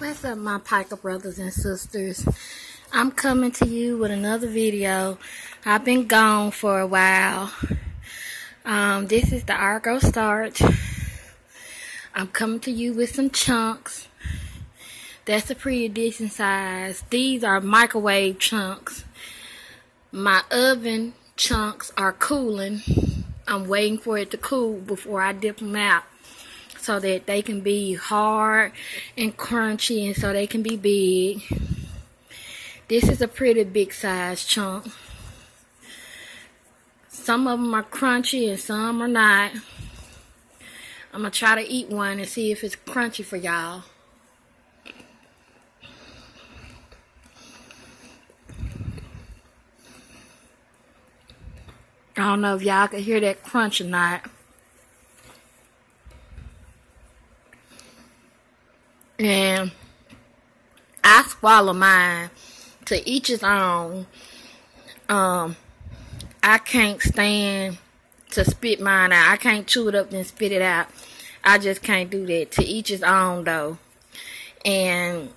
What's up, my Piker brothers and sisters? I'm coming to you with another video. I've been gone for a while. This is the Argo starch. I'm coming to you with some chunks. That's a pretty decent size. These are microwave chunks. My oven chunks are cooling. I'm waiting for it to cool before I dip them out, so that they can be hard and crunchy and so they can be big. This is a pretty big size chunk. Some of them are crunchy and some are not. I'm going to try to eat one and see if it's crunchy for y'all. I don't know if y'all can hear that crunch or not. And I swallow mine. To each his own. I can't stand to spit mine out. I can't chew it up and spit it out. I just can't do that. To each his own, though. And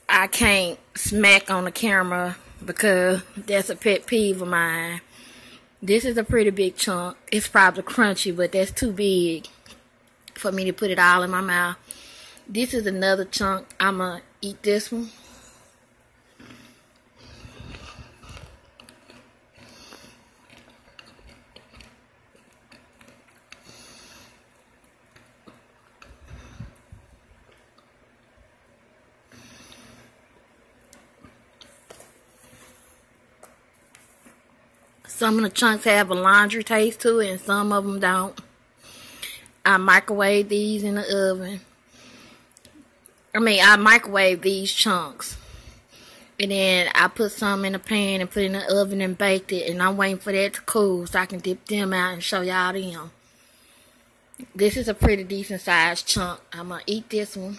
I can't smack on the camera because that's a pet peeve of mine. This is a pretty big chunk. It's probably crunchy, but that's too big for me to put it all in my mouth. This is another chunk. I'm going to eat this one. Some of the chunks have a laundry taste to it and some of them don't. I microwave these in the oven. I microwave these chunks. And then I put some in a pan and put it in the oven and baked it. And I'm waiting for that to cool so I can dip them out and show y'all them. This is a pretty decent sized chunk. I'm going to eat this one.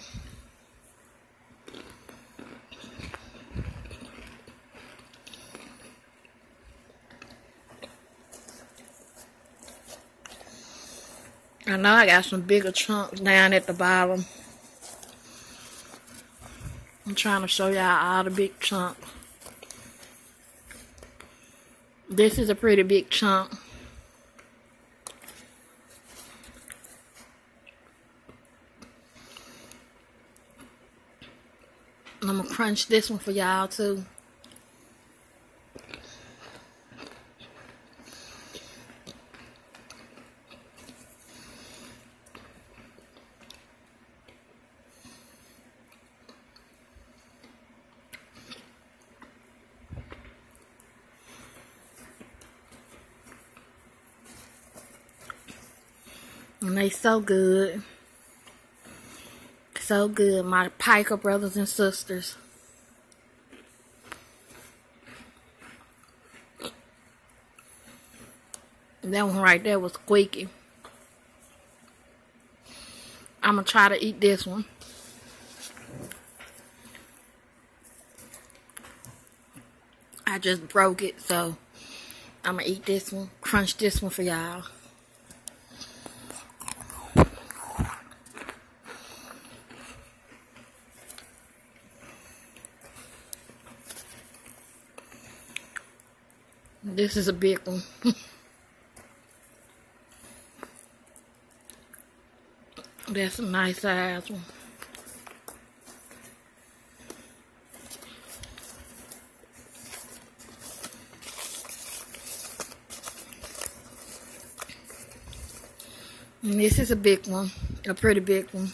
I know I got some bigger chunks down at the bottom. I'm trying to show y'all all the big chunks. This is a pretty big chunk. I'm gonna crunch this one for y'all too. And they so good. So good, my Piker brothers and sisters. That one right there was squeaky. I'm going to try to eat this one. I just broke it, so I'm going to eat this one. Crunch this one for y'all. This is a big one. That's a nice size one. And this is a big one. A pretty big one.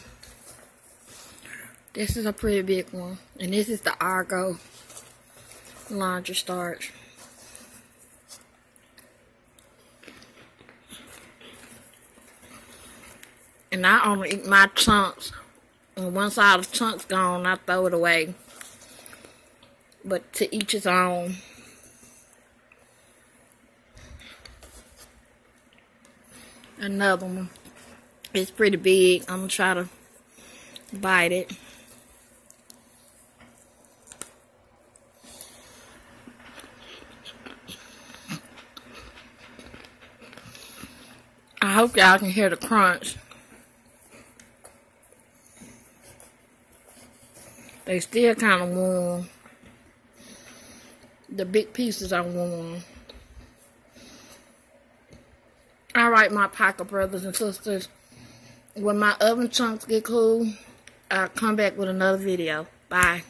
This is a pretty big one. And this is the Argo laundry starch. And I only eat my chunks. And once all the chunks gone, I throw it away. But to each his own. Another one. It's pretty big. I'm going to try to bite it. I hope y'all can hear the crunch. They still kind of warm. The big pieces are warm. Alright, my Packer brothers and sisters. When my oven chunks get cool, I'll come back with another video. Bye.